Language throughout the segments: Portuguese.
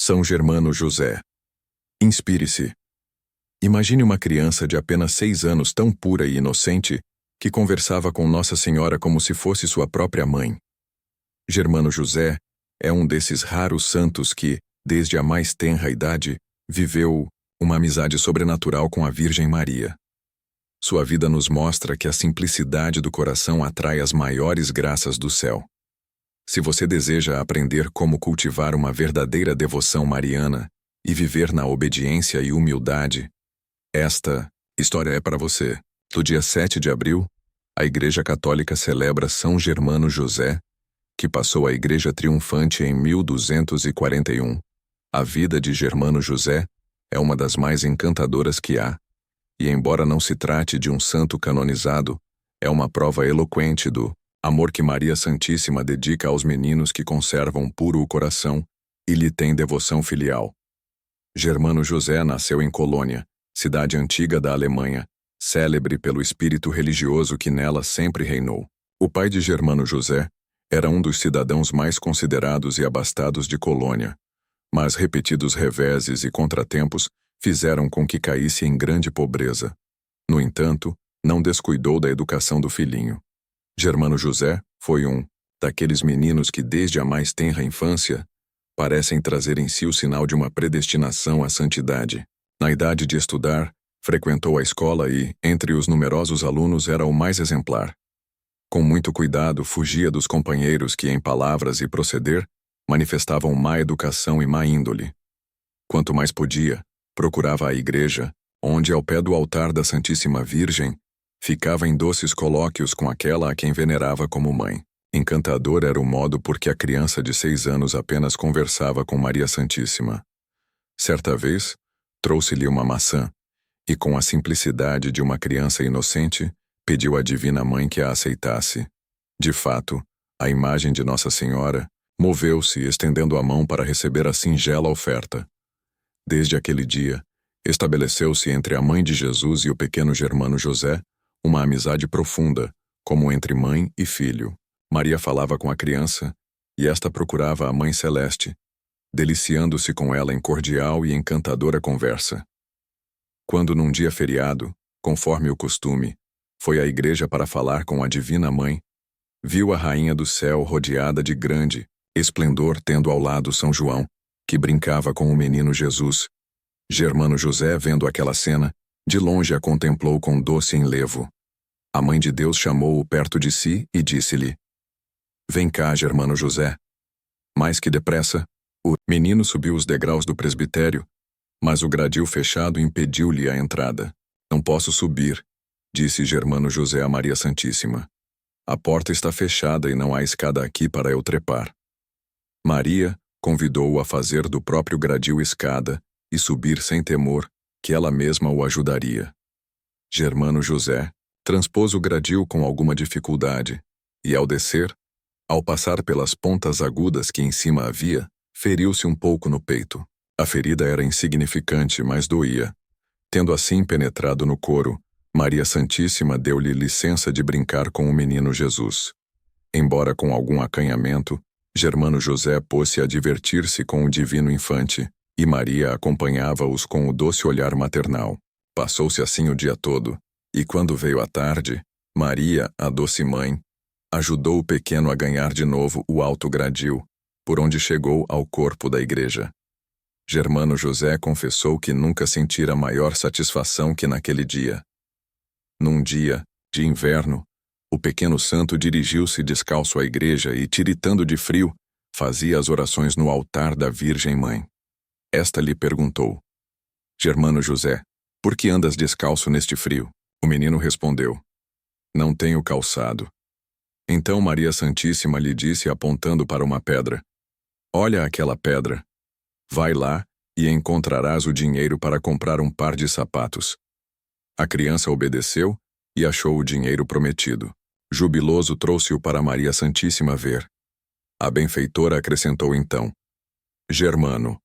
São Germano José. Inspire-se. Imagine uma criança de apenas 6 anos tão pura e inocente que conversava com Nossa Senhora como se fosse sua própria mãe. Germano José é um desses raros santos que, desde a mais tenra idade, viveu uma amizade sobrenatural com a Virgem Maria. Sua vida nos mostra que a simplicidade do coração atrai as maiores graças do céu. Se você deseja aprender como cultivar uma verdadeira devoção mariana e viver na obediência e humildade, esta história é para você. No dia 7 de abril, a Igreja Católica celebra São Germano José, que passou a Igreja triunfante em 1241. A vida de Germano José é uma das mais encantadoras que há, e embora não se trate de um santo canonizado, é uma prova eloquente do amor que Maria Santíssima dedica aos meninos que conservam puro o coração e lhe têm devoção filial. Germano José nasceu em Colônia, cidade antiga da Alemanha, célebre pelo espírito religioso que nela sempre reinou. O pai de Germano José era um dos cidadãos mais considerados e abastados de Colônia, mas repetidos reveses e contratempos fizeram com que caísse em grande pobreza. No entanto, não descuidou da educação do filhinho. Germano José foi um daqueles meninos que desde a mais tenra infância parecem trazer em si o sinal de uma predestinação à santidade. Na idade de estudar, frequentou a escola e, entre os numerosos alunos, era o mais exemplar. Com muito cuidado, fugia dos companheiros que, em palavras e proceder, manifestavam má educação e má índole. Quanto mais podia, procurava a igreja, onde, ao pé do altar da Santíssima Virgem, ficava em doces colóquios com aquela a quem venerava como mãe. Encantador era o modo por que a criança de 6 anos apenas conversava com Maria Santíssima. Certa vez, trouxe-lhe uma maçã, e com a simplicidade de uma criança inocente, pediu à Divina Mãe que a aceitasse. De fato, a imagem de Nossa Senhora moveu-se, estendendo a mão para receber a singela oferta. Desde aquele dia, estabeleceu-se entre a mãe de Jesus e o pequeno Germano José uma amizade profunda, como entre mãe e filho. Maria falava com a criança, e esta procurava a Mãe Celeste, deliciando-se com ela em cordial e encantadora conversa. Quando num dia feriado, conforme o costume, foi à igreja para falar com a Divina Mãe, viu a Rainha do Céu rodeada de grande esplendor, tendo ao lado São João, que brincava com o menino Jesus. Germano José, vendo aquela cena, de longe a contemplou com doce enlevo. A Mãe de Deus chamou-o perto de si e disse-lhe: "Vem cá, Germano José." Mais que depressa, o menino subiu os degraus do presbitério, mas o gradil fechado impediu-lhe a entrada. "Não posso subir", disse Germano José a Maria Santíssima. "A porta está fechada e não há escada aqui para eu trepar." Maria convidou-o a fazer do próprio gradil escada e subir sem temor, que ela mesma o ajudaria. Germano José transpôs o gradil com alguma dificuldade, e ao descer, ao passar pelas pontas agudas que em cima havia, feriu-se um pouco no peito. A ferida era insignificante, mas doía. Tendo assim penetrado no couro, Maria Santíssima deu-lhe licença de brincar com o menino Jesus. Embora com algum acanhamento, Germano José pôs-se a divertir-se com o divino infante, e Maria acompanhava-os com o doce olhar maternal. Passou-se assim o dia todo, e quando veio a tarde, Maria, a doce mãe, ajudou o pequeno a ganhar de novo o alto gradil, por onde chegou ao corpo da igreja. Germano José confessou que nunca sentira maior satisfação que naquele dia. Num dia de inverno, o pequeno santo dirigiu-se descalço à igreja e, tiritando de frio, fazia as orações no altar da Virgem Mãe. Esta lhe perguntou: "Germano José, por que andas descalço neste frio?" O menino respondeu: "Não tenho calçado." Então Maria Santíssima lhe disse, apontando para uma pedra: "Olha aquela pedra. Vai lá e encontrarás o dinheiro para comprar um par de sapatos." A criança obedeceu e achou o dinheiro prometido. Jubiloso trouxe-o para Maria Santíssima ver. A benfeitora acrescentou então: "Germano,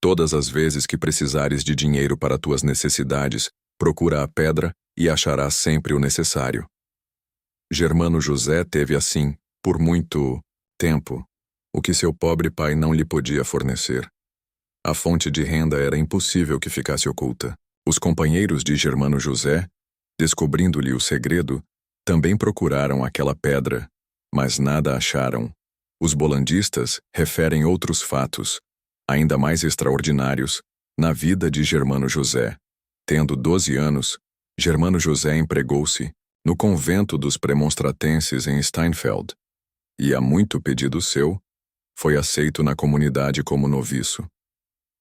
todas as vezes que precisares de dinheiro para tuas necessidades, procura a pedra e acharás sempre o necessário." Germano José teve assim, por muito tempo, o que seu pobre pai não lhe podia fornecer. A fonte de renda era impossível que ficasse oculta. Os companheiros de Germano José, descobrindo-lhe o segredo, também procuraram aquela pedra, mas nada acharam. Os bolandistas referem outros fatos, ainda mais extraordinários, na vida de Germano José. Tendo 12 anos, Germano José empregou-se no convento dos premonstratenses em Steinfeld, e, a muito pedido seu, foi aceito na comunidade como noviço.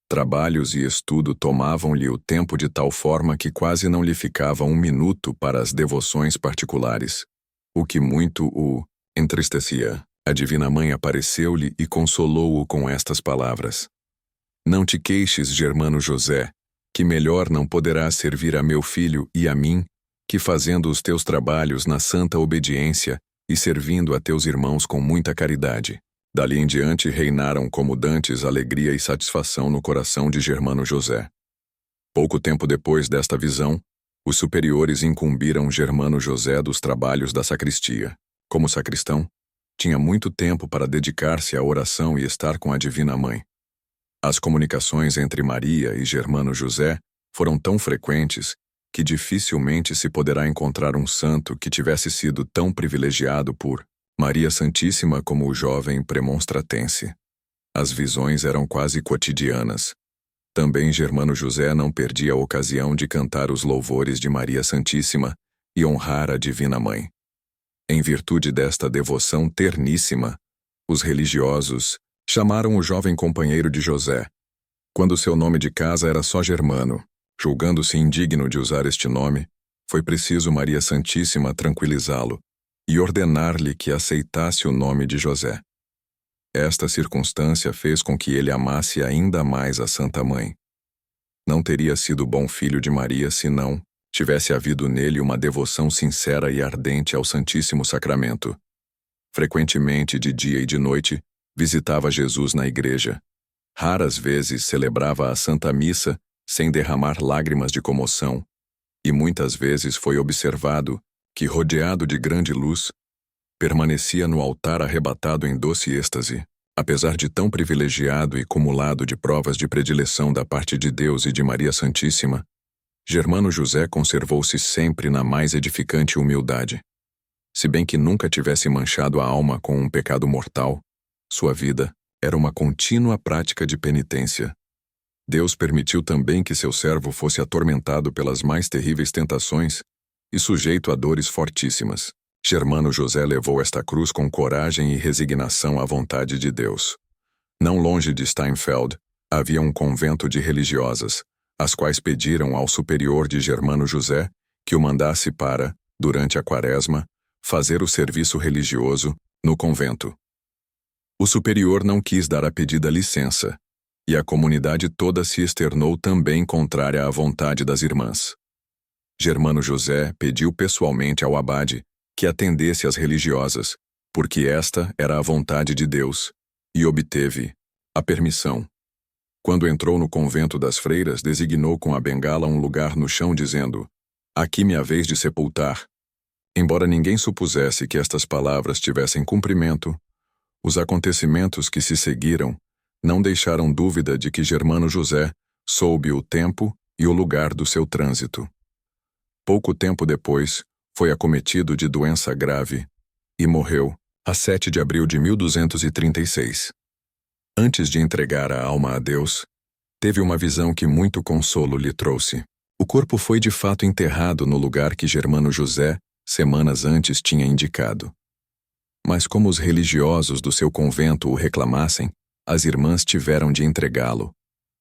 Trabalhos e estudo tomavam-lhe o tempo de tal forma que quase não lhe ficava um minuto para as devoções particulares, o que muito o entristecia. A Divina Mãe apareceu-lhe e consolou-o com estas palavras: Não te queixes, Germano José, que melhor não poderás servir a meu filho e a mim, que fazendo os teus trabalhos na santa obediência e servindo a teus irmãos com muita caridade. Dali em diante reinaram como dantes alegria e satisfação no coração de Germano José. Pouco tempo depois desta visão, os superiores incumbiram Germano José dos trabalhos da sacristia. Como sacristão, tinha muito tempo para dedicar-se à oração e estar com a Divina Mãe. As comunicações entre Maria e Germano José foram tão frequentes que dificilmente se poderá encontrar um santo que tivesse sido tão privilegiado por Maria Santíssima como o jovem premonstratense. As visões eram quase cotidianas. Também Germano José não perdia a ocasião de cantar os louvores de Maria Santíssima e honrar a Divina Mãe. Em virtude desta devoção terníssima, os religiosos chamaram o jovem companheiro de José, quando seu nome de casa era só Germano. Julgando-se indigno de usar este nome, foi preciso Maria Santíssima tranquilizá-lo e ordenar-lhe que aceitasse o nome de José. Esta circunstância fez com que ele amasse ainda mais a Santa Mãe. Não teria sido bom filho de Maria se não tivesse havido nele uma devoção sincera e ardente ao Santíssimo Sacramento. Frequentemente, de dia e de noite, visitava Jesus na igreja. Raras vezes celebrava a Santa Missa sem derramar lágrimas de comoção, e muitas vezes foi observado que, rodeado de grande luz, permanecia no altar arrebatado em doce êxtase. Apesar de tão privilegiado e cumulado de provas de predileção da parte de Deus e de Maria Santíssima, Germano José conservou-se sempre na mais edificante humildade. Se bem que nunca tivesse manchado a alma com um pecado mortal, sua vida era uma contínua prática de penitência. Deus permitiu também que seu servo fosse atormentado pelas mais terríveis tentações e sujeito a dores fortíssimas. Germano José levou esta cruz com coragem e resignação à vontade de Deus. Não longe de Steinfeld, havia um convento de religiosas, as quais pediram ao superior de Germano José que o mandasse para, durante a quaresma, fazer o serviço religioso no convento. O superior não quis dar a pedida licença, e a comunidade toda se externou também contrária à vontade das irmãs. Germano José pediu pessoalmente ao abade que atendesse às religiosas, porque esta era a vontade de Deus, e obteve a permissão. Quando entrou no convento das freiras, designou com a bengala um lugar no chão, dizendo: Aqui me haveis de sepultar. Embora ninguém supusesse que estas palavras tivessem cumprimento, os acontecimentos que se seguiram não deixaram dúvida de que Germano José soube o tempo e o lugar do seu trânsito. Pouco tempo depois, foi acometido de doença grave e morreu, a 7 de abril de 1236. Antes de entregar a alma a Deus, teve uma visão que muito consolo lhe trouxe. O corpo foi de fato enterrado no lugar que Germano José, semanas antes, tinha indicado. Mas como os religiosos do seu convento o reclamassem, as irmãs tiveram de entregá-lo,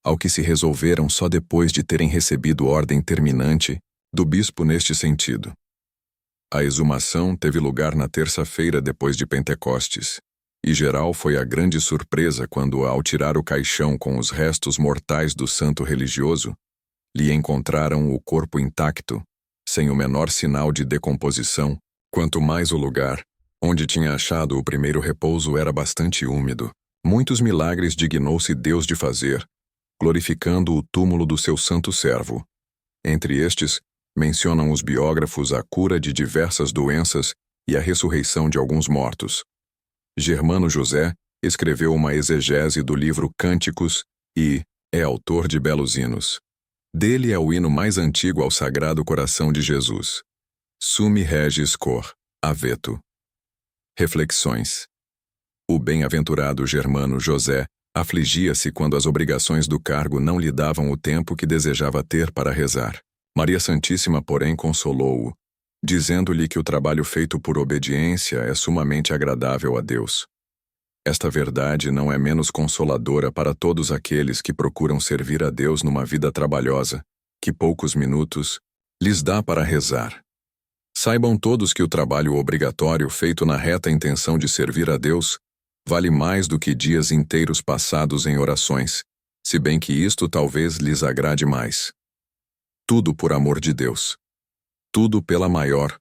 ao que se resolveram só depois de terem recebido ordem terminante do bispo neste sentido. A exumação teve lugar na terça-feira depois de Pentecostes, e geral foi a grande surpresa quando, ao tirar o caixão com os restos mortais do santo religioso, lhe encontraram o corpo intacto, sem o menor sinal de decomposição, quanto mais o lugar, onde tinha achado o primeiro repouso, era bastante úmido. Muitos milagres dignou-se Deus de fazer, glorificando o túmulo do seu santo servo. Entre estes, mencionam os biógrafos a cura de diversas doenças e a ressurreição de alguns mortos. Germano José escreveu uma exegese do livro Cânticos e É autor de belos hinos. Dele é o hino mais antigo ao Sagrado Coração de Jesus. Summi regis cor, aveto. Reflexões. O bem-aventurado germano José afligia-se quando as obrigações do cargo não lhe davam o tempo que desejava ter para rezar. Maria Santíssima, porém, consolou-o, dizendo-lhe que o trabalho feito por obediência é sumamente agradável a Deus. Esta verdade não é menos consoladora para todos aqueles que procuram servir a Deus numa vida trabalhosa, que poucos minutos lhes dá para rezar. Saibam todos que o trabalho obrigatório feito na reta intenção de servir a Deus vale mais do que dias inteiros passados em orações, se bem que isto talvez lhes agrade mais. Tudo por amor de Deus. Tudo pela maior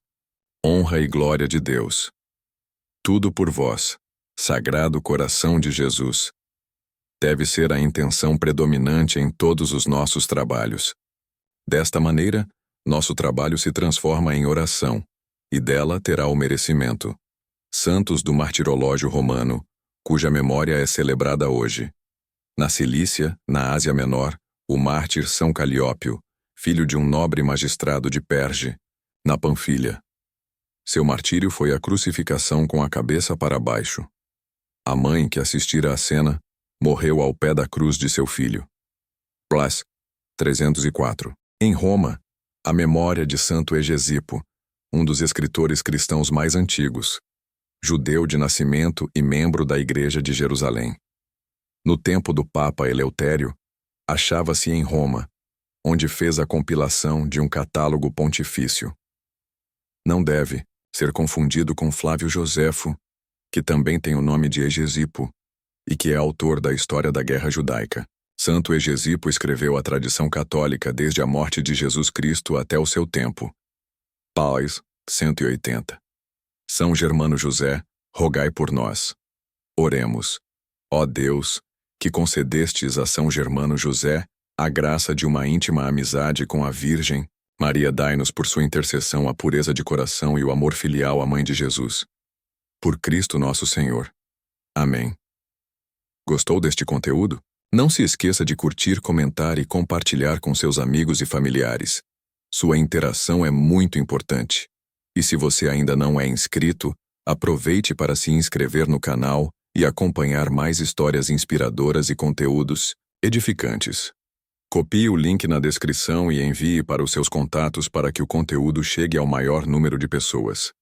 honra e glória de Deus. Tudo por vós, Sagrado Coração de Jesus. Deve ser a intenção predominante em todos os nossos trabalhos. Desta maneira, nosso trabalho se transforma em oração, e dela terá o merecimento. Santos do Martirológio Romano, cuja memória é celebrada hoje. Na Cilícia, na Ásia Menor, o mártir São Caliópio, filho de um nobre magistrado de Perge, na Panfilha. Seu martírio foi a crucificação com a cabeça para baixo. A mãe, que assistira à cena, morreu ao pé da cruz de seu filho. Plas. 304. Em Roma, a memória de Santo Egesipo, um dos escritores cristãos mais antigos, judeu de nascimento e membro da Igreja de Jerusalém. No tempo do Papa Eleutério, achava-se em Roma, onde fez a compilação de um catálogo pontifício. Não deve ser confundido com Flávio Joséfo, que também tem o nome de Egesipo, e que é autor da História da Guerra Judaica. Santo Egesipo escreveu a tradição católica desde a morte de Jesus Cristo até o seu tempo. Paz, 180. São Germano José, rogai por nós. Oremos. Ó Deus, que concedestes a São Germano José a graça de uma íntima amizade com a Virgem, Maria, dai-nos por sua intercessão a pureza de coração e o amor filial à Mãe de Jesus. Por Cristo nosso Senhor. Amém. Gostou deste conteúdo? Não se esqueça de curtir, comentar e compartilhar com seus amigos e familiares. Sua interação é muito importante. E se você ainda não é inscrito, aproveite para se inscrever no canal e acompanhar mais histórias inspiradoras e conteúdos edificantes. Copie o link na descrição e envie para os seus contatos para que o conteúdo chegue ao maior número de pessoas.